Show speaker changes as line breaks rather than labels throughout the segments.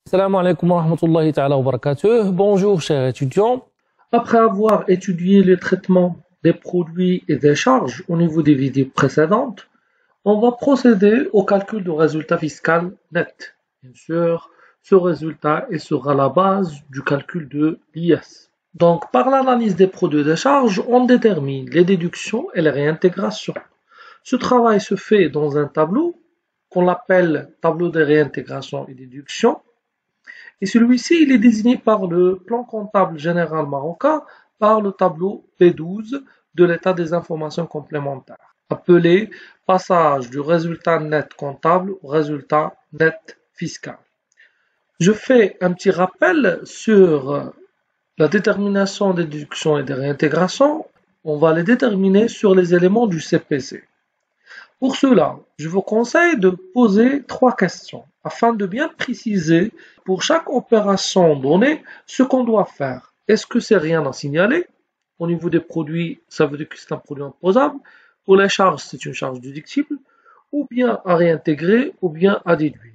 Salam alaikum wa rahmatullahi ta'ala wa barakatuh. Bonjour chers étudiants.
Après avoir étudié le traitement des produits et des charges au niveau des vidéos précédentes, on va procéder au calcul du résultat fiscal net. Bien sûr, ce résultat sera la base du calcul de l'IS. Donc, par l'analyse des produits et des charges, on détermine les déductions et les réintégrations. Ce travail se fait dans un tableau qu'on appelle tableau de réintégration et déduction. Et celui-ci, il est désigné par le plan comptable général marocain par le tableau B12 de l'état des informations complémentaires, appelé passage du résultat net comptable au résultat net fiscal. Je fais un petit rappel sur la détermination des déductions et des réintégrations. On va les déterminer sur les éléments du CPC. Pour cela, je vous conseille de poser 3 questions afin de bien préciser pour chaque opération donnée ce qu'on doit faire. Est-ce que c'est rien à signaler? Au niveau des produits, ça veut dire que c'est un produit imposable. Pour les charges, c'est une charge déductible, ou bien à réintégrer, ou bien à déduire.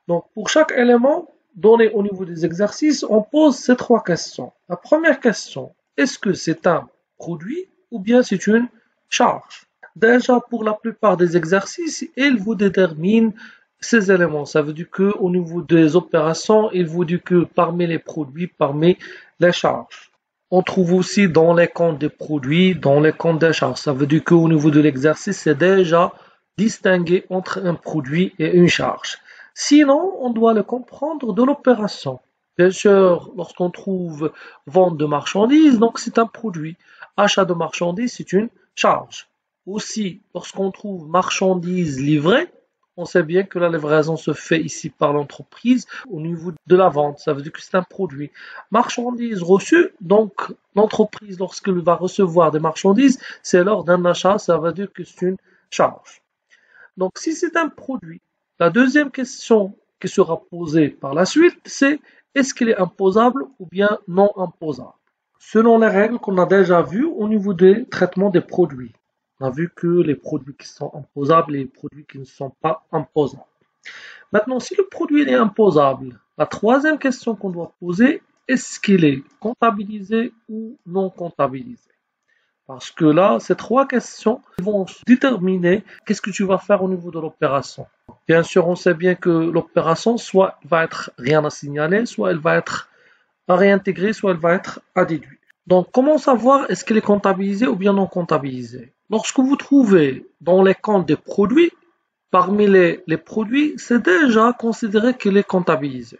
Donc, pour chaque élément donné au niveau des exercices, on pose ces 3 questions. La première question, est-ce que c'est un produit ou bien c'est une charge? Déjà, pour la plupart des exercices, il vous détermine ces éléments. Ça veut dire qu'au niveau des opérations, il vous dit que parmi les produits, parmi les charges. On trouve aussi dans les comptes des produits, dans les comptes des charges. Ça veut dire qu'au niveau de l'exercice, c'est déjà distingué entre un produit et une charge. Sinon, on doit le comprendre de l'opération. Bien sûr, lorsqu'on trouve vente de marchandises, donc c'est un produit. Achat de marchandises, c'est une charge. Aussi, lorsqu'on trouve marchandises livrées, on sait bien que la livraison se fait ici par l'entreprise au niveau de la vente. Ça veut dire que c'est un produit. Marchandises reçues, donc l'entreprise, lorsqu'elle va recevoir des marchandises, c'est lors d'un achat, ça veut dire que c'est une charge. Donc si c'est un produit, la deuxième question qui sera posée par la suite, c'est est-ce qu'il est imposable ou bien non imposable? Selon les règles qu'on a déjà vues au niveau des traitements des produits. On a vu que les produits qui sont imposables et les produits qui ne sont pas imposables. Maintenant, si le produit est imposable, la troisième question qu'on doit poser, est-ce qu'il est comptabilisé ou non comptabilisé? Parce que là, ces 3 questions vont déterminer qu'est-ce que tu vas faire au niveau de l'opération. Bien sûr, on sait bien que l'opération, soit va être rien à signaler, soit elle va être à réintégrer, soit elle va être à déduire. Donc, comment savoir est-ce qu'elle est comptabilisée ou bien non comptabilisée? Lorsque vous trouvez dans les comptes des produits, parmi les produits, c'est déjà considéré qu'il est comptabilisé.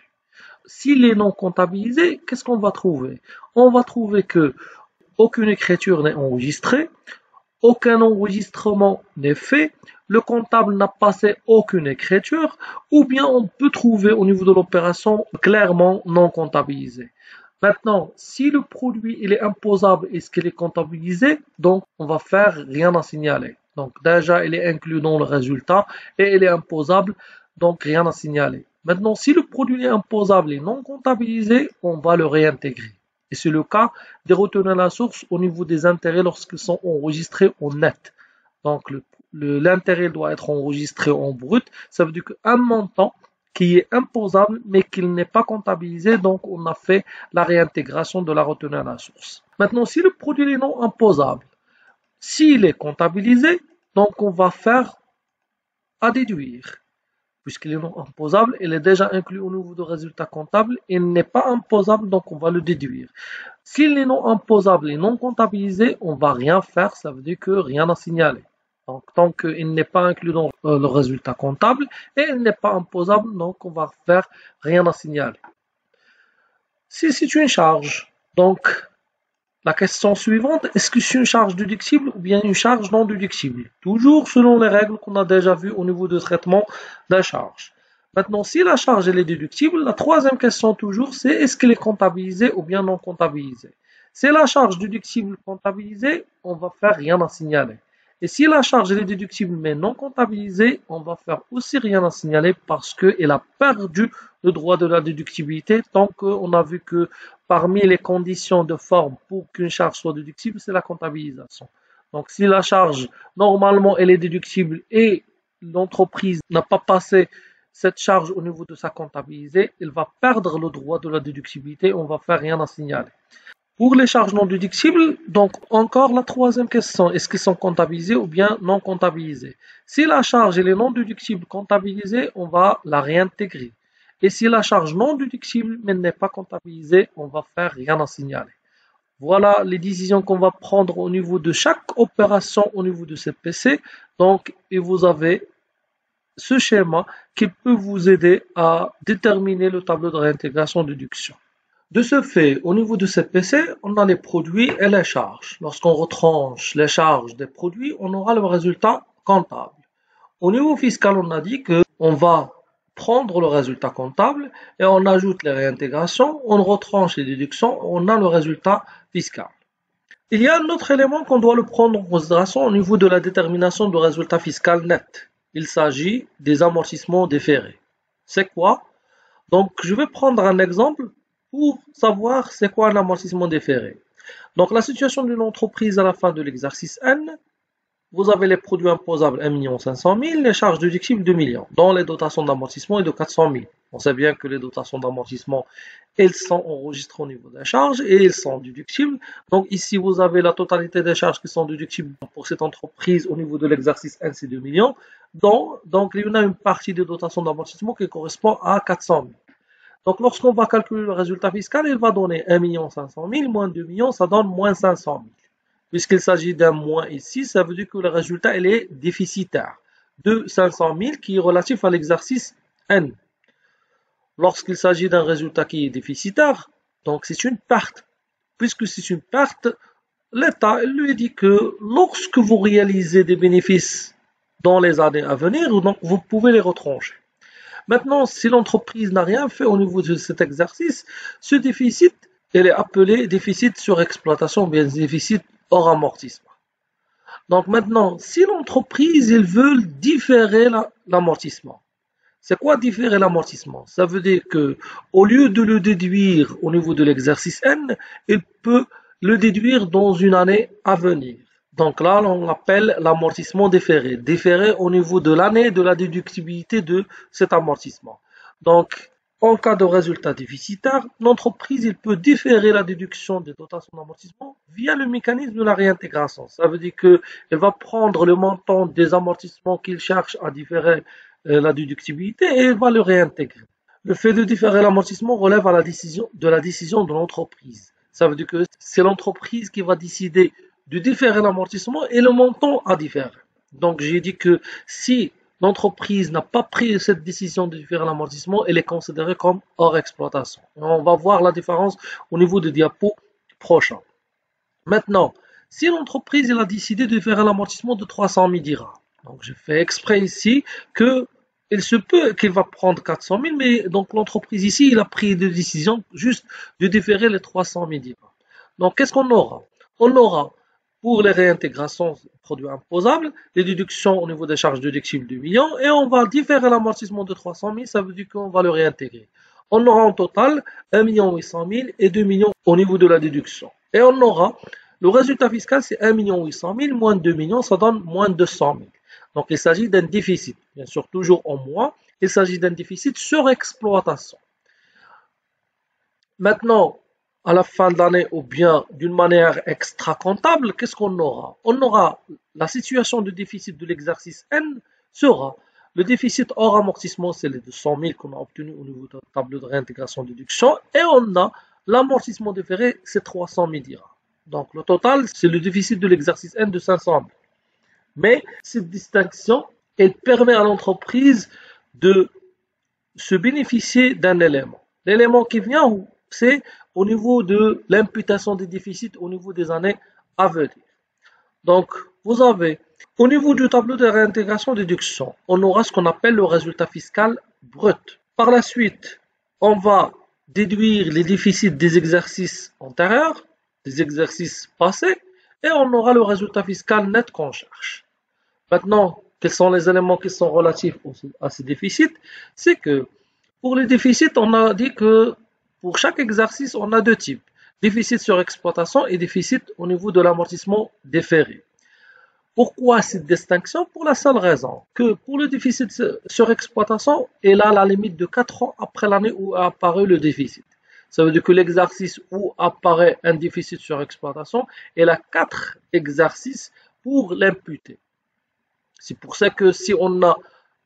S'il est non comptabilisé, qu'est-ce qu'on va trouver? On va trouver que aucune écriture n'est enregistrée, aucun enregistrement n'est fait, le comptable n'a passé aucune écriture, ou bien on peut trouver au niveau de l'opération clairement non comptabilisé. Maintenant, si le produit il est imposable, est-ce qu'il est comptabilisé? Donc, on va faire rien à signaler. Donc, déjà, il est inclus dans le résultat et il est imposable, donc rien à signaler. Maintenant, si le produit est imposable et non comptabilisé, on va le réintégrer. Et c'est le cas des retenues à la source au niveau des intérêts lorsqu'ils sont enregistrés en net. Donc, l'intérêt doit être enregistré en brut. Ça veut dire qu'un montant qui est imposable mais qu'il n'est pas comptabilisé, donc on a fait la réintégration de la retenue à la source. Maintenant, si le produit est non imposable, s'il est comptabilisé, donc on va faire à déduire. Puisqu'il est non imposable, il est déjà inclus au niveau du résultat comptable, il n'est pas imposable, donc on va le déduire. S'il est non imposable et non comptabilisé, on va rien faire, ça veut dire que rien à signaler. Donc, tant qu'il n'est pas inclus dans le résultat comptable et il n'est pas imposable, donc on va faire rien à signaler. Si c'est une charge, donc la question suivante, est-ce que c'est une charge déductible ou bien une charge non déductible? Toujours selon les règles qu'on a déjà vues au niveau de traitement de la charge. Maintenant, si la charge elle est déductible, la troisième question toujours, c'est est-ce qu'elle est comptabilisée ou bien non comptabilisée? Si la charge déductible comptabilisée, on va faire rien à signaler. Et si la charge elle est déductible mais non comptabilisée, on va faire aussi rien à signaler parce qu'elle a perdu le droit de la déductibilité tant qu'on a vu que parmi les conditions de forme pour qu'une charge soit déductible, c'est la comptabilisation. Donc si la charge, normalement, elle est déductible et l'entreprise n'a pas passé cette charge au niveau de sa comptabilisée, il va perdre le droit de la déductibilité, on va faire rien à signaler. Pour les charges non déductibles, donc encore la troisième question, est-ce qu'ils sont comptabilisés ou bien non comptabilisés? Si la charge elle est non déductible comptabilisée, on va la réintégrer. Et si la charge non déductible mais n'est pas comptabilisée, on va faire rien à signaler. Voilà les décisions qu'on va prendre au niveau de chaque opération au niveau de CPC. Donc, et vous avez ce schéma qui peut vous aider à déterminer le tableau de réintégration-déduction. De ce fait, au niveau de cette PC, on a les produits et les charges. Lorsqu'on retranche les charges des produits, on aura le résultat comptable. Au niveau fiscal, on a dit qu'on va prendre le résultat comptable et on ajoute les réintégrations, on retranche les déductions, on a le résultat fiscal. Il y a un autre élément qu'on doit le prendre en considération au niveau de la détermination du résultat fiscal net. Il s'agit des amortissements déférés. C'est quoi? Donc, je vais prendre un exemple pour savoir c'est quoi un amortissement déféré. Donc, la situation d'une entreprise à la fin de l'exercice N, vous avez les produits imposables 1 500 000, les charges déductibles 2 millions, dont les dotations d'amortissement est de 400 000. On sait bien que les dotations d'amortissement, elles sont enregistrées au niveau des charges et elles sont déductibles. Donc ici, vous avez la totalité des charges qui sont déductibles pour cette entreprise au niveau de l'exercice N, c'est 2 millions. Donc il y en a une partie des dotations d'amortissement qui correspond à 400 000. Donc, lorsqu'on va calculer le résultat fiscal, il va donner 1 500 000 moins 2 millions, ça donne moins 500 000. Puisqu'il s'agit d'un moins ici, ça veut dire que le résultat il est déficitaire de 500 000 qui est relatif à l'exercice N. Lorsqu'il s'agit d'un résultat qui est déficitaire, donc c'est une perte. Puisque c'est une perte, l'État lui dit que lorsque vous réalisez des bénéfices dans les années à venir, donc vous pouvez les retrancher. Maintenant, si l'entreprise n'a rien fait au niveau de cet exercice, ce déficit, il est appelé déficit sur exploitation, bien déficit hors amortissement. Donc maintenant, si l'entreprise, ils veulent différer l'amortissement. C'est quoi différer l'amortissement? Ça veut dire que, au lieu de le déduire au niveau de l'exercice N, il peut le déduire dans une année à venir. Donc là, on l'appelle l'amortissement déféré. Déféré au niveau de l'année de la déductibilité de cet amortissement. Donc, en cas de résultat déficitaire, l'entreprise il peut différer la déduction des dotations d'amortissement via le mécanisme de la réintégration. Ça veut dire qu'elle va prendre le montant des amortissements qu'il cherche à différer la déductibilité et elle va le réintégrer. Le fait de différer l'amortissement relève à la décision de l'entreprise. Ça veut dire que c'est l'entreprise qui va décider de différer l'amortissement et le montant à différer. Donc j'ai dit que si l'entreprise n'a pas pris cette décision de différer l'amortissement, elle est considérée comme hors exploitation. Et on va voir la différence au niveau des diapos prochains. Maintenant, si l'entreprise a décidé de différer l'amortissement de 300 000 dirhams, donc je fais exprès ici que il se peut qu'il va prendre 400 000, mais donc l'entreprise ici, il a pris de décision juste de différer les 300 000 dirhams. Donc qu'est-ce qu'on aura? On aura pour les réintégrations produits imposables, les déductions au niveau des charges déductibles de 2 millions, et on va différer l'amortissement de 300 000, ça veut dire qu'on va le réintégrer. On aura en total 1 800 000 et 2 millions au niveau de la déduction. Et on aura, le résultat fiscal, c'est 1 800 000 moins 2 millions, ça donne moins 200 000. Donc il s'agit d'un déficit, bien sûr toujours en moins, il s'agit d'un déficit sur exploitation. Maintenant, à la fin de l'année ou bien d'une manière extra-comptable, qu'est-ce qu'on aura? On aura la situation de déficit de l'exercice N sera le déficit hors amortissement, c'est les 200 000 qu'on a obtenu au niveau de la table de réintégration-déduction, et on a l'amortissement déféré, c'est 300 000 dirhams. Donc le total, c'est le déficit de l'exercice N de 500 000. Mais cette distinction, elle permet à l'entreprise de se bénéficier d'un élément. L'élément qui vient où? C'est au niveau de l'imputation des déficits au niveau des années à venir. Donc, vous avez, au niveau du tableau de réintégration-déduction, on aura ce qu'on appelle le résultat fiscal brut. Par la suite, on va déduire les déficits des exercices antérieurs, des exercices passés, et on aura le résultat fiscal net qu'on cherche. Maintenant, quels sont les éléments qui sont relatifs à ces déficits? C'est que, pour les déficits, on a dit que pour chaque exercice, on a deux types. Déficit sur exploitation et déficit au niveau de l'amortissement déféré. Pourquoi cette distinction? Pour la seule raison que pour le déficit sur exploitation, il a la limite de 4 ans après l'année où a apparu le déficit. Ça veut dire que l'exercice où apparaît un déficit sur exploitation, il a 4 exercices pour l'imputer. C'est pour ça que si on a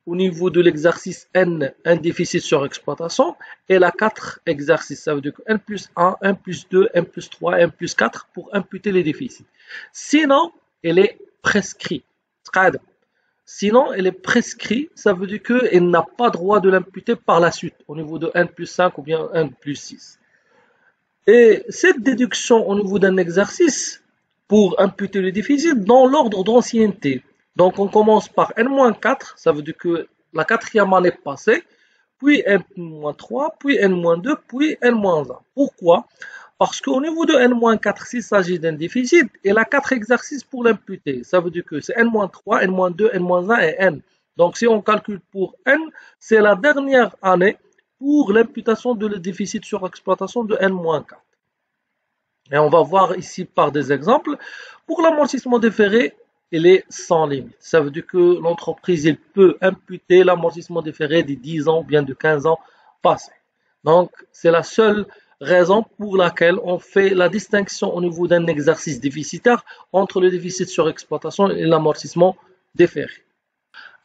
au niveau de l'exercice N un déficit sur exploitation, il a 4 exercices. Ça veut dire que N plus 1, N plus 2, N plus 3, N plus 4 pour imputer les déficits. Sinon, il est prescrit. Sinon, elle est prescrit, ça veut dire qu'elle n'a pas droit de l'imputer par la suite, au niveau de N plus 5 ou bien N plus 6. Et cette déduction au niveau d'un exercice, pour imputer le déficit, dans l'ordre d'ancienneté. Donc, on commence par N-4, ça veut dire que la quatrième année passée, puis N-3, puis N-2, puis N-1. Pourquoi? Parce qu'au niveau de N-4, s'il s'agit d'un déficit, il a 4 exercices pour l'imputer. Ça veut dire que c'est N-3, N-2, N-1 et N. Donc, si on calcule pour N, c'est la dernière année pour l'imputation de le déficit sur exploitation de N-4. Et on va voir ici par des exemples. Pour l'amortissement déféré, il est sans limite. Ça veut dire que l'entreprise il peut imputer l'amortissement déféré des 10 ans ou bien de 15 ans passés. Donc, c'est la seule raison pour laquelle on fait la distinction au niveau d'un exercice déficitaire entre le déficit sur exploitation et l'amortissement déféré.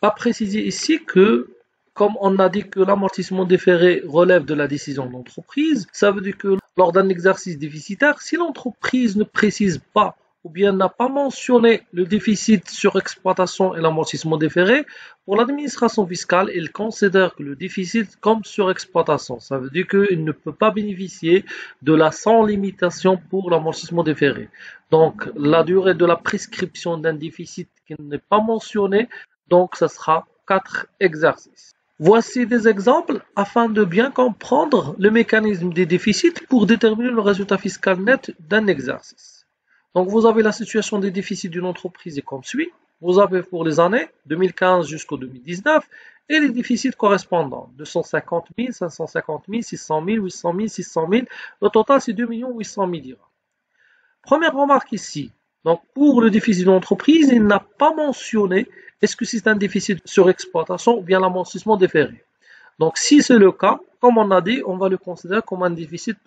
À préciser ici que, comme on a dit que l'amortissement déféré relève de la décision de l'entreprise, ça veut dire que lors d'un exercice déficitaire, si l'entreprise ne précise pas ou bien n'a pas mentionné le déficit sur exploitation et l'amortissement déféré, pour l'administration fiscale, il considère que le déficit comme surexploitation. Ça veut dire qu'il ne peut pas bénéficier de la sans limitation pour l'amortissement déféré. Donc, la durée de la prescription d'un déficit qui n'est pas mentionné, donc ça sera 4 exercices. Voici des exemples afin de bien comprendre le mécanisme des déficits pour déterminer le résultat fiscal net d'un exercice. Donc, vous avez la situation des déficits d'une entreprise est comme suit. Vous avez pour les années 2015 jusqu'au 2019 et les déficits correspondants 250 000, 550 000, 600 000, 800 000, 600 000. Le total, c'est 2 800 000 dirhams. Première remarque ici. Donc, pour le déficit de l'entreprise, il n'a pas mentionné est-ce que c'est un déficit sur exploitation ou bien l'amortissement déféré. Donc, si c'est le cas, comme on a dit, on va le considérer comme un déficit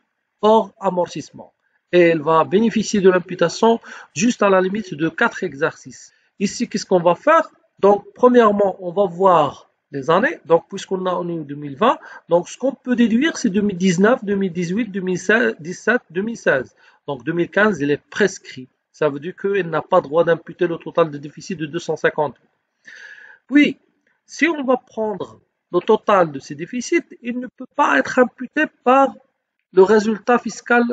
hors amortissement. Et elle va bénéficier de l'imputation juste à la limite de 4 exercices. Ici, qu'est-ce qu'on va faire? Donc, premièrement, on va voir les années. Donc, puisqu'on a en 2020, donc ce qu'on peut déduire, c'est 2019, 2018, 2017, 2016. Donc, 2015, il est prescrit. Ça veut dire qu'il n'a pas droit d'imputer le total de déficit de 250. Puis, si on va prendre le total de ces déficits, il ne peut pas être imputé par le résultat fiscal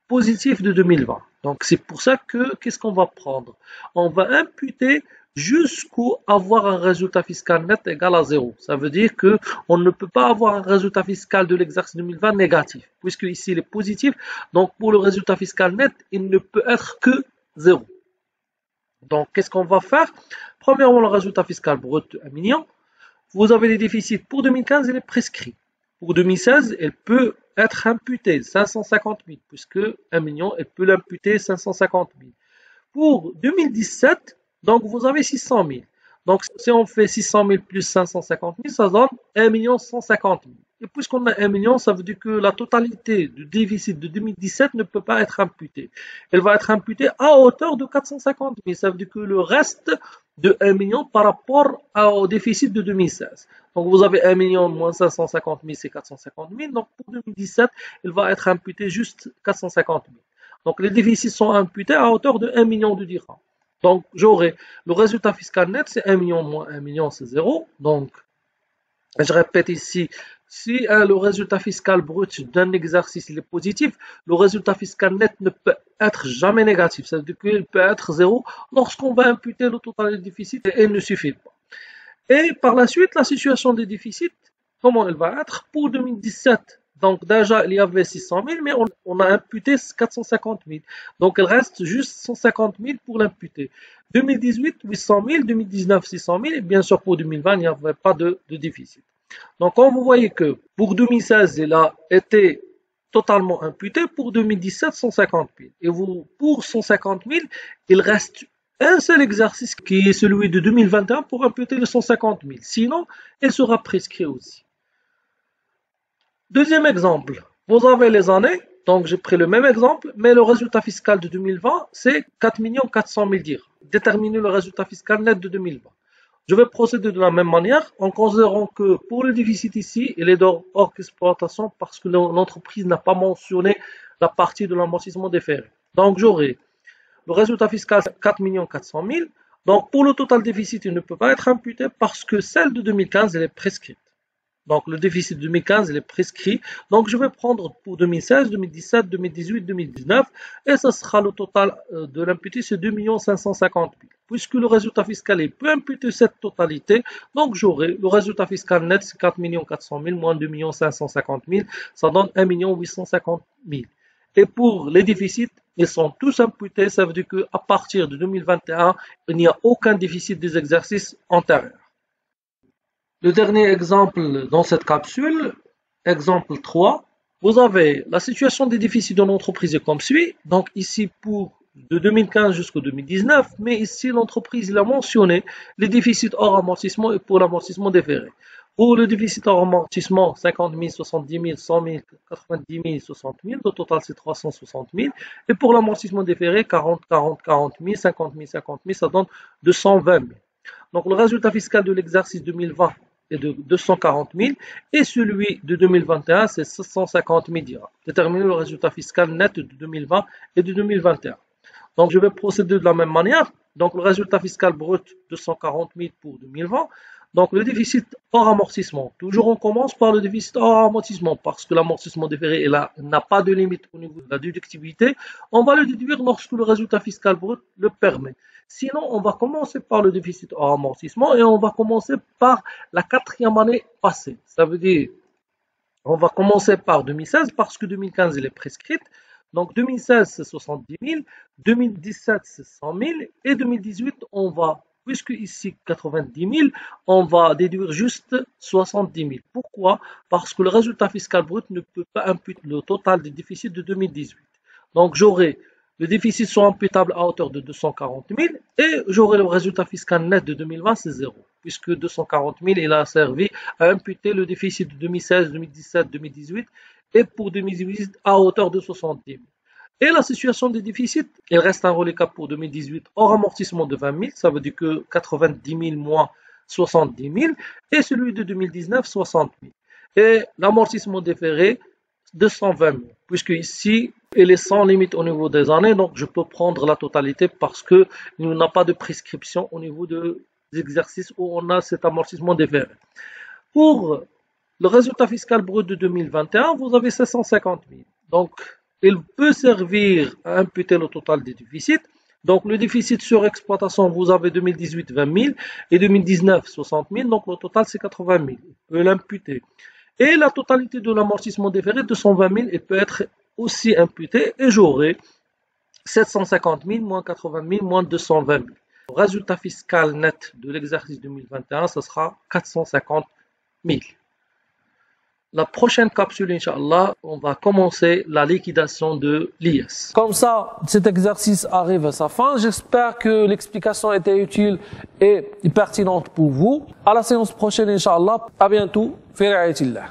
positif de 2020. Donc, c'est pour ça que, qu'est-ce qu'on va prendre? On va imputer jusqu'à avoir un résultat fiscal net égal à 0. Ça veut dire que on ne peut pas avoir un résultat fiscal de l'exercice 2020 négatif, puisque ici il est positif. Donc, pour le résultat fiscal net, il ne peut être que 0. Donc, qu'est-ce qu'on va faire? Premièrement, le résultat fiscal brut 1 million. Vous avez les déficits pour 2015, il est prescrit. Pour 2016, il peut être imputé 550 000, puisque 1 million, elle peut l'imputer 550 000. Pour 2017, donc vous avez 600 000. Donc si on fait 600 000 plus 550 000, ça donne 1 150 000. Et puisqu'on a 1 million, ça veut dire que la totalité du déficit de 2017 ne peut pas être imputée. Elle va être imputée à hauteur de 450 000. Ça veut dire que le reste de 1 million par rapport au déficit de 2016. Donc vous avez 1 million moins 550 000, c'est 450 000. Donc pour 2017, il va être imputé juste 450 000. Donc les déficits sont imputés à hauteur de 1 million de dirhams. Donc j'aurai le résultat fiscal net, c'est 1 million moins 1 million, c'est 0. Donc je répète ici, si le résultat fiscal brut d'un exercice est positif, le résultat fiscal net ne peut être jamais négatif. Ça veut dire qu'il peut être 0 lorsqu'on va imputer le total des déficits et il ne suffit pas. Et par la suite, la situation des déficits, comment elle va être? Pour 2017, donc déjà il y avait 600 000, mais on a imputé 450 000. Donc il reste juste 150 000 pour l'imputer. 2018, 800 000, 2019, 600 000, et bien sûr pour 2020, il n'y avait pas de déficit. Donc, quand vous voyez que pour 2016, il a été totalement imputé, pour 2017, 150 000. Et pour 150 000, il reste un seul exercice qui est celui de 2021 pour imputer les 150 000. Sinon, il sera prescrit aussi. Deuxième exemple, vous avez les années, donc j'ai pris le même exemple, mais le résultat fiscal de 2020, c'est 4 400 000 dirhams. Déterminer le résultat fiscal net de 2020. Je vais procéder de la même manière en considérant que pour le déficit ici, il est hors exploitation parce que l'entreprise n'a pas mentionné la partie de l'amortissement déféré. Donc j'aurai le résultat fiscal 4 400 000. Donc pour le total déficit, il ne peut pas être imputé parce que celle de 2015, elle est prescrite. Donc le déficit de 2015, il est prescrit. Donc je vais prendre pour 2016, 2017, 2018, 2019 et ce sera le total de l'imputé, c'est 2 550 000. Puisque le résultat fiscal peut imputer cette totalité, donc j'aurai le résultat fiscal net, c'est 4 400 000 moins 2 550 000, ça donne 1 850 000. Et pour les déficits, ils sont tous imputés, ça veut dire qu'à partir de 2021, il n'y a aucun déficit des exercices antérieurs. Le dernier exemple dans cette capsule, exemple 3, vous avez la situation des déficits de l'entreprise comme suit. Donc ici pour de 2015 jusqu'au 2019, mais ici l'entreprise a mentionné les déficits hors amortissement et pour l'amortissement déféré. Pour le déficit hors amortissement, 50 000, 70 000, 100 000, 90 000, 60 000, le total c'est 360 000. Et pour l'amortissement déféré, 40 000, 50 000, 50 000, ça donne 220 000. Donc le résultat fiscal de l'exercice 2020 est de 240 000 et celui de 2021 c'est 750 000 dirhams. Déterminer le résultat fiscal net de 2020 et de 2021. Donc je vais procéder de la même manière. Donc le résultat fiscal brut 240 000 pour 2020. Donc le déficit hors amortissement. Toujours on commence par le déficit hors amortissement parce que l'amortissement déféré n'a pas de limite au niveau de la déductibilité. On va le déduire lorsque le résultat fiscal brut le permet. Sinon, on va commencer par le déficit hors amortissement et on va commencer par la 4e année passée. Ça veut dire, on va commencer par 2016 parce que 2015 elle est prescrite. Donc 2016 c'est 70 000, 2017 c'est 100 000 et 2018 on va, puisque ici 90 000, on va déduire juste 70 000. Pourquoi? Parce que le résultat fiscal brut ne peut pas imputer le total des déficits de 2018. Donc j'aurai le déficit soit imputable à hauteur de 240 000 et j'aurai le résultat fiscal net de 2020, c'est 0. Puisque 240 000, il a servi à imputer le déficit de 2016, 2017, 2018 et pour 2018 à hauteur de 70 000. Et la situation des déficits, il reste un reliquat pour 2018 hors amortissement de 20 000, ça veut dire que 90 000 moins 70 000 et celui de 2019, 60 000. Et l'amortissement déféré, 220 000, puisque ici, il est sans limite au niveau des années, donc je peux prendre la totalité parce qu'il n'y a pas de prescription au niveau des exercices où on a cet amortissement déféré. Pour le résultat fiscal brut de 2021, vous avez 750 000. Donc, il peut servir à imputer le total des déficits. Donc, le déficit sur exploitation, vous avez 2018 20 000 et 2019 60 000, donc le total c'est 80 000. Il peut l'imputer. Et la totalité de l'amortissement déféré, 220 000, il peut être aussi imputé et j'aurai 750 000 moins 80 000 moins 220 000. Le résultat fiscal net de l'exercice 2021, ce sera 450 000. La prochaine capsule, Inch'Allah, on va commencer la liquidation de l'IS.
Comme ça, cet exercice arrive à sa fin. J'espère que l'explication était utile et pertinente pour vous. À la séance prochaine, Inch'Allah. À bientôt. Fi ri'ayatillah.